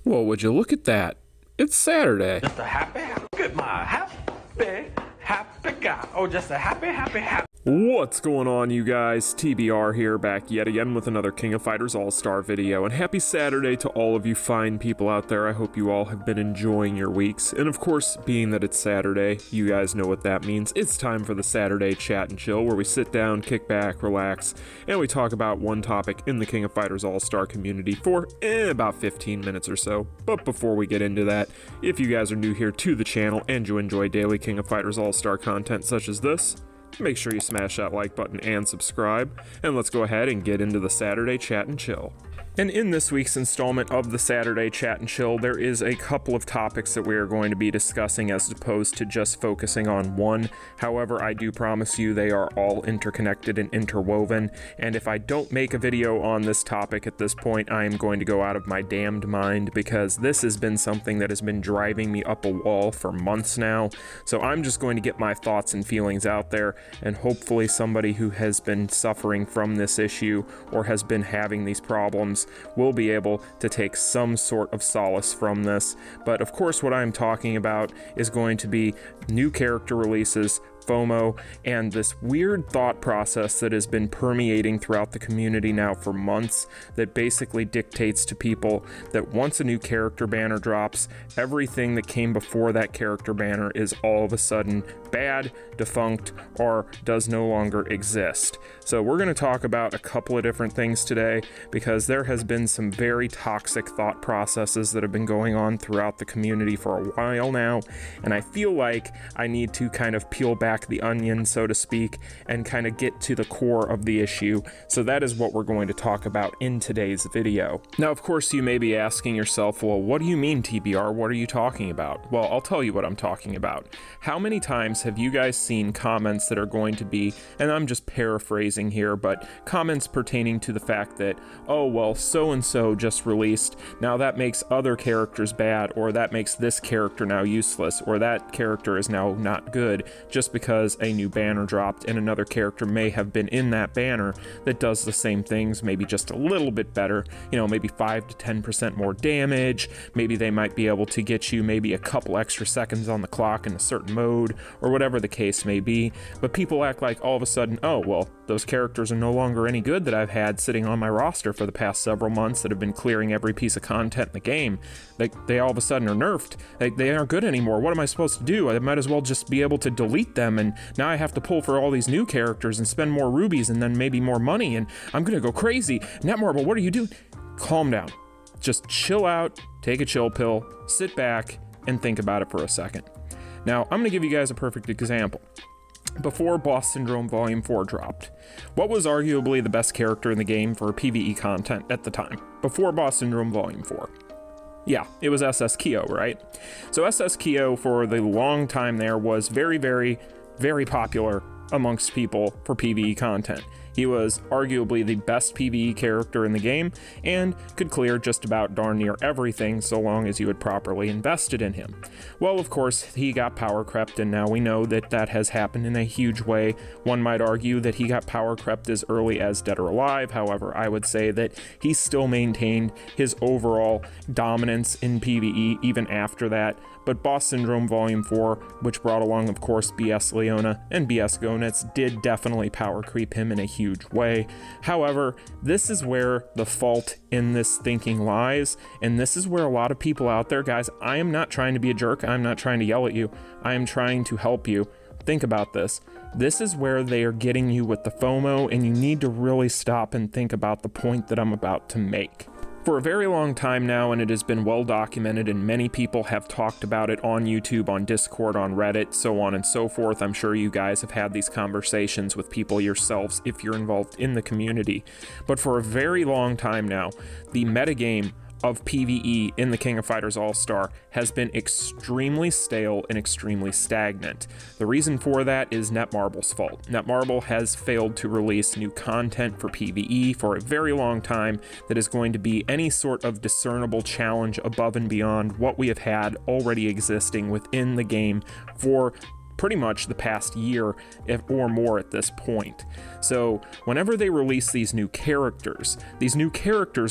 Well, would you look at that? It's Saturday. Just a happy, look at my happy guy. Oh, just a happy. What's going on, you guys? TBR here, back yet again with another King of Fighters All-Star video, and happy Saturday to all of you fine people out there. I hope you all have been enjoying your weeks, and of course, being that it's Saturday, you guys know what that means. It's time for the Saturday Chat and Chill, where we sit down, kick back, relax, and we talk about one topic in the King of Fighters All-Star community for about 15 minutes or so. But before we get into that, if you guys are new here to the channel and you enjoy daily King of Fighters All-Star content such as this, make sure you smash that like button and subscribe, and let's go ahead and get into the Saturday Chat and Chill. And in this week's installment of the Saturday Chat and Chill, there is a couple of topics that we are going to be discussing as opposed to just focusing on one. However, I do promise you they are all interconnected and interwoven, and if I don't make a video on this topic at this point, I am going to go out of my damned mind, because this has been something that has been driving me up a wall for months now. So I'm just going to get my thoughts and feelings out there, and hopefully somebody who has been suffering from this issue or has been having these problems will be able to take some sort of solace from this. But of course, what I'm talking about is going to be new character releases, FOMO, and this weird thought process that has been permeating throughout the community now for months that basically dictates to people that once a new character banner drops, everything that came before that character banner is all of a sudden bad, defunct, or does no longer exist. So we're going to talk about a couple of different things today, because there has been some very toxic thought processes that have been going on throughout the community for a while now, and I feel like I need to kind of peel back the onion, so to speak, and kind of get to the core of the issue. So that is what we're going to talk about in today's video. Now, of course, you may be asking yourself, well, what do you mean, TBR? What are you talking about? Well, I'll tell you what I'm talking about. How many times have you guys seen comments that are going to be, and I'm just paraphrasing here, but comments pertaining to the fact that, oh, well, so-and-so just released, now that makes other characters bad, or that makes this character now useless, or that character is now not good, just because a new banner dropped and another character may have been in that banner that does the same things, maybe just a little bit better, you know, maybe 5 to 10% more damage, maybe they might be able to get you maybe a couple extra seconds on the clock in a certain mode, or whatever the case may be. But people act like all of a sudden, oh, well, those characters are no longer any good that I've had sitting on my roster for the past several months that have been clearing every piece of content in the game. They all of a sudden are nerfed. They aren't good anymore. What am I supposed to do? I might as well just be able to delete them, and now I have to pull for all these new characters and spend more rubies and then maybe more money, and I'm gonna go crazy. Netmarble, what are you doing? Calm down. Just chill out, take a chill pill, sit back, and think about it for a second. Now, I'm gonna give you guys a perfect example. Before Boss Syndrome Volume 4 dropped, what was arguably the best character in the game for PvE content at the time? Before Boss Syndrome Volume 4. Yeah, it was SS Kyo, right? So SS Kyo for the long time there was very, very, very popular amongst people for PvE content. He was arguably the best PvE character in the game and could clear just about darn near everything so long as you had properly invested in him. Well, of course, he got power crept, and now we know that that has happened in a huge way. One might argue that he got power crept as early as Dead or Alive. However, I would say that he still maintained his overall dominance in PvE even after that. But Boss Syndrome Volume 4, which brought along, of course, BS Leona and BS Gonitz, did definitely power creep him in a huge way. However, this is where the fault in this thinking lies, and this is where a lot of people out there, guys, I am not trying to be a jerk, I'm not trying to yell at you, I am trying to help you. Think about this. This is where they are getting you with the FOMO, and you need to really stop and think about the point that I'm about to make. For a very long time now, and it has been well documented, and many people have talked about it on YouTube, on Discord, on Reddit, so on and so forth. I'm sure you guys have had these conversations with people yourselves if you're involved in the community. But for a very long time now, the metagame of PvE in the King of Fighters All-Star has been extremely stale and extremely stagnant. The reason for that is Netmarble's fault. Netmarble has failed to release new content for PvE for a very long time that is going to be any sort of discernible challenge above and beyond what we have had already existing within the game for pretty much the past year or more at this point. So whenever they release these new characters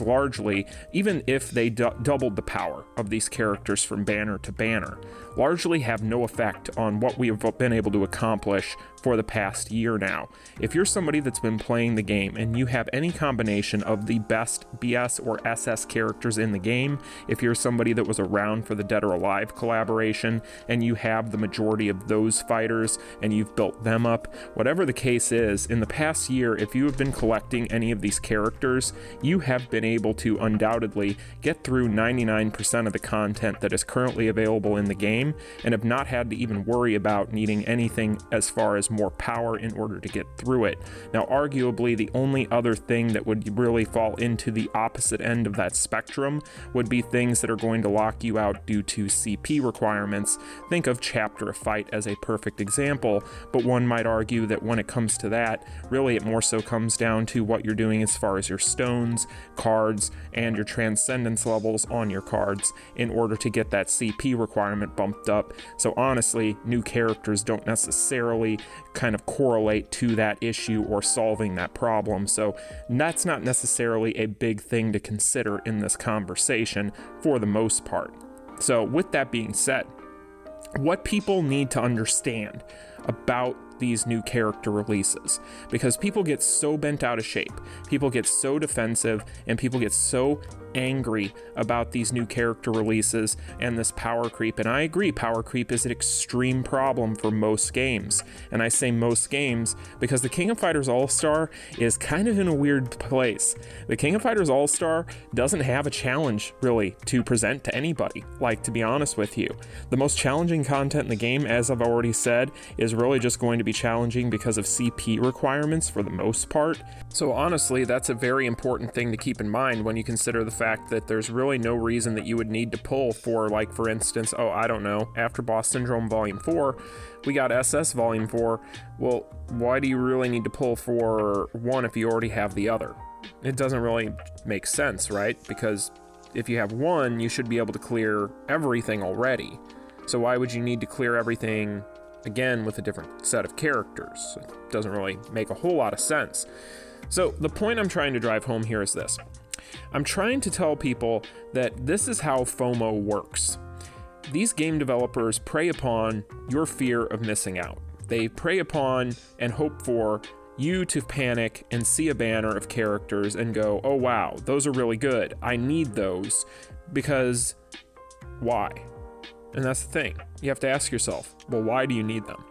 largely, even if they doubled the power of these characters from banner to banner, largely have no effect on what we have been able to accomplish for the past year now. If you're somebody that's been playing the game and you have any combination of the best BS or SS characters in the game, if you're somebody that was around for the Dead or Alive collaboration and you have the majority of those fighters and you've built them up, whatever the case is, in the past year, if you have been collecting any of these characters, you have been able to undoubtedly get through 99% of the content that is currently available in the game and have not had to even worry about needing anything as far as more power in order to get through it. Now, arguably, the only other thing that would really fall into the opposite end of that spectrum would be things that are going to lock you out due to CP requirements. Think of Chapter of Fight as a perfect example, but one might argue that when it comes to that, really it more so comes down to what you're doing as far as your stones, cards, and your transcendence levels on your cards in order to get that CP requirement bumped up. So honestly, new characters don't necessarily kind of correlate to that issue or solving that problem. So that's not necessarily a big thing to consider in this conversation for the most part. So with that being said, what people need to understand about these new character releases, because people get so bent out of shape, people get so defensive, and people get so angry about these new character releases and this power creep. And I agree, power creep is an extreme problem for most games. And I say most games because the King of Fighters All-Star is kind of in a weird place. The King of Fighters All-Star doesn't have a challenge really to present to anybody, like, to be honest with you. The most challenging content in the game, as I've already said, is really just going to be challenging because of CP requirements for the most part. So honestly, that's a very important thing to keep in mind when you consider the fact that there's really no reason that you would need to pull for, like, for instance, oh, I don't know, after Boss Syndrome Volume 4, we got SS Volume 4. Well, why do you really need to pull for one if you already have the other? It doesn't really make sense, right? Because if you have one, you should be able to clear everything already. So why would you need to clear everything again with a different set of characters? It doesn't really make a whole lot of sense. So the point I'm trying to drive home here is this. I'm trying to tell people that this is how FOMO works. These game developers prey upon your fear of missing out. They prey upon and hope for you to panic and see a banner of characters and go, oh wow, those are really good. I need those, because why? And that's the thing. You have to ask yourself, well, why do you need them?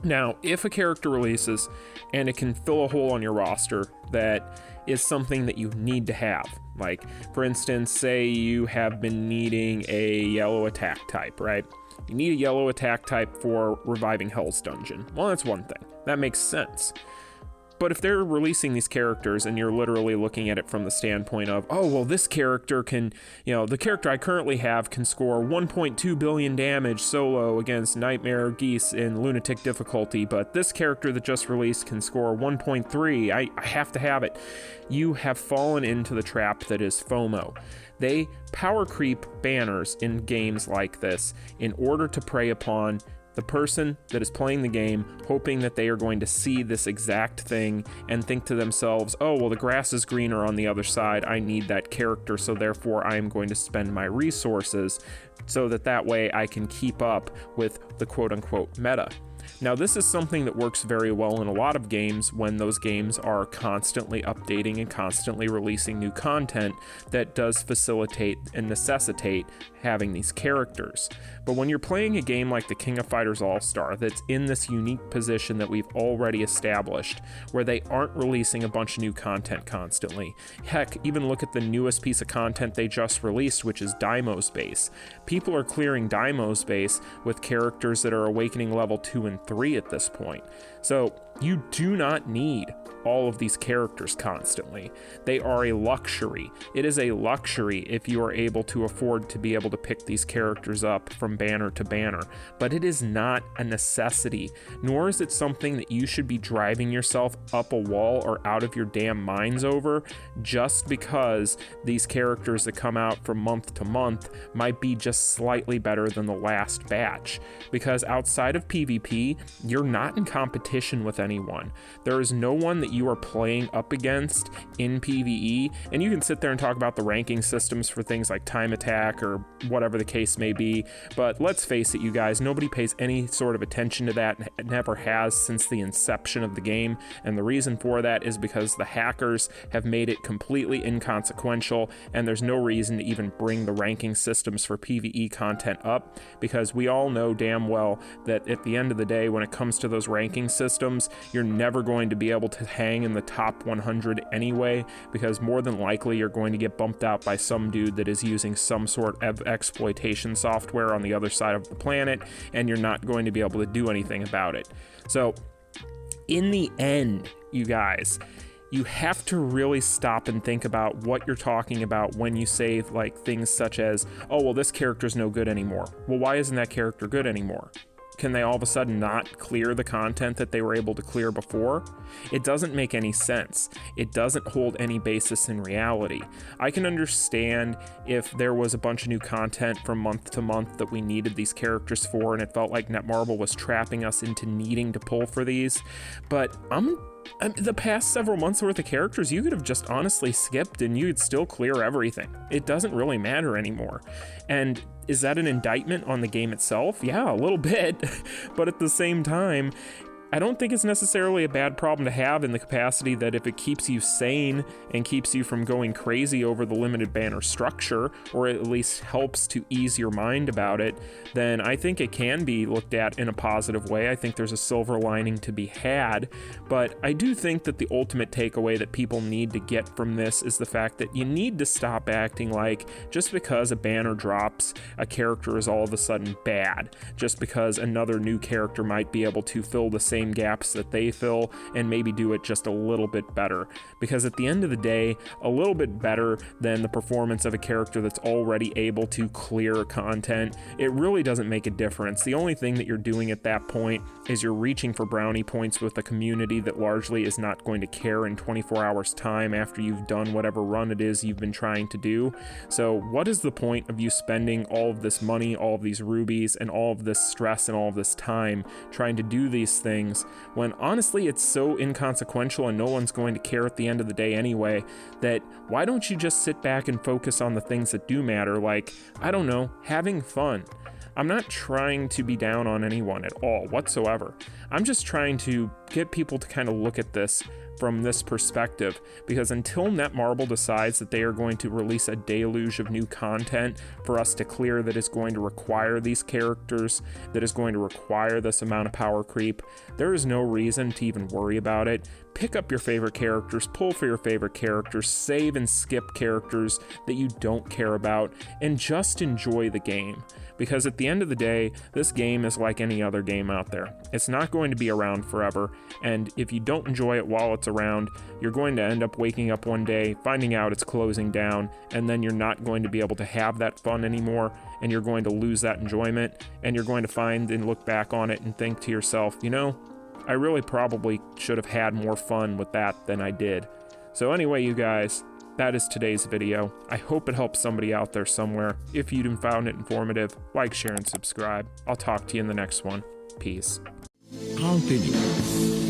Now, if a character releases and it can fill a hole on your roster that is something that you need to have, like, for instance, say you have been needing a yellow attack type, right? You need a yellow attack type for reviving Hell's Dungeon. Well, that's one thing. That makes sense. But if they're releasing these characters and you're literally looking at it from the standpoint of, oh, well, this character can, the character I currently have can score 1.2 billion damage solo against Nightmare Geese in Lunatic difficulty, but this character that just released can score 1.3. I have to have it. You have fallen into the trap that is FOMO. They power creep banners in games like this in order to prey upon the person that is playing the game, hoping that they are going to see this exact thing and think to themselves, oh, well, the grass is greener on the other side. I need that character, so therefore I am going to spend my resources so that way I can keep up with the quote-unquote meta. Now, this is something that works very well in a lot of games when those games are constantly updating and constantly releasing new content that does facilitate and necessitate having these characters. But when you're playing a game like the King of Fighters All-Star that's in this unique position that we've already established, where they aren't releasing a bunch of new content constantly. Heck, even look at the newest piece of content they just released, which is Deimos base. People are clearing Deimos base with characters that are awakening level 2 and 3 at this point. So You do not need all of these characters constantly. They are a luxury. It is a luxury if you are able to afford to be able to pick these characters up from banner to banner, but it is not a necessity, nor is it something that you should be driving yourself up a wall or out of your damn minds over just because these characters that come out from month to month might be just slightly better than the last batch. Because outside of PvP, you're not in competition with anyone. There is no one that you are playing up against in PvE, and you can sit there and talk about the ranking systems for things like time attack or whatever the case may be, but let's face it, you guys, nobody pays any sort of attention to that, and never has since the inception of the game, and the reason for that is because the hackers have made it completely inconsequential, and there's no reason to even bring the ranking systems for PvE content up, because we all know damn well that at the end of the day, when it comes to those ranking systems, you're never going to be able to hang in the top 100 anyway, because more than likely you're going to get bumped out by some dude that is using some sort of exploitation software on the other side of the planet, and you're not going to be able to do anything about it. So in the end, you guys, you have to really stop and think about what you're talking about when you say like things such as, oh, well, this character's no good anymore. Well, why isn't that character good anymore? Can they all of a sudden not clear the content that they were able to clear before? It doesn't make any sense. It doesn't hold any basis in reality. I can understand if there was a bunch of new content from month to month that we needed these characters for, and it felt like Netmarble was trapping us into needing to pull for these, but the past several months worth of characters you could have just honestly skipped and you'd still clear everything. It doesn't really matter anymore. And is that an indictment on the game itself? Yeah, a little bit, but at the same time, I don't think it's necessarily a bad problem to have in the capacity that if it keeps you sane and keeps you from going crazy over the limited banner structure, or at least helps to ease your mind about it, then I think it can be looked at in a positive way. I think there's a silver lining to be had, but I do think that the ultimate takeaway that people need to get from this is the fact that you need to stop acting like just because a banner drops, a character is all of a sudden bad, just because another new character might be able to fill the same gaps that they fill and maybe do it just a little bit better, because at the end of the day, a little bit better than the performance of a character that's already able to clear content, it really doesn't make a difference. The only thing that you're doing at that point is you're reaching for brownie points with a community that largely is not going to care in 24 hours time after you've done whatever run it is you've been trying to do. So what is the point of you spending all of this money, all of these rubies, and all of this stress and all of this time trying to do these things when honestly it's so inconsequential and no one's going to care at the end of the day anyway, that why don't you just sit back and focus on the things that do matter, like, I don't know, having fun. I'm not trying to be down on anyone at all whatsoever. I'm just trying to get people to kind of look at this from this perspective, because until Netmarble decides that they are going to release a deluge of new content for us to clear that is going to require these characters, that is going to require this amount of power creep, there is no reason to even worry about it. Pick up your favorite characters, pull for your favorite characters, save and skip characters that you don't care about, and just enjoy the game. Because at the end of the day, this game is like any other game out there. It's not going to be around forever, and if you don't enjoy it while it's around, you're going to end up waking up one day, finding out it's closing down, and then you're not going to be able to have that fun anymore, and you're going to lose that enjoyment, and you're going to find and look back on it and think to yourself, you know, I really probably should have had more fun with that than I did. So anyway, you guys, that is today's video. I hope it helps somebody out there somewhere. If you found it informative, like, share, and subscribe. I'll talk to you in the next one. Peace. Continue.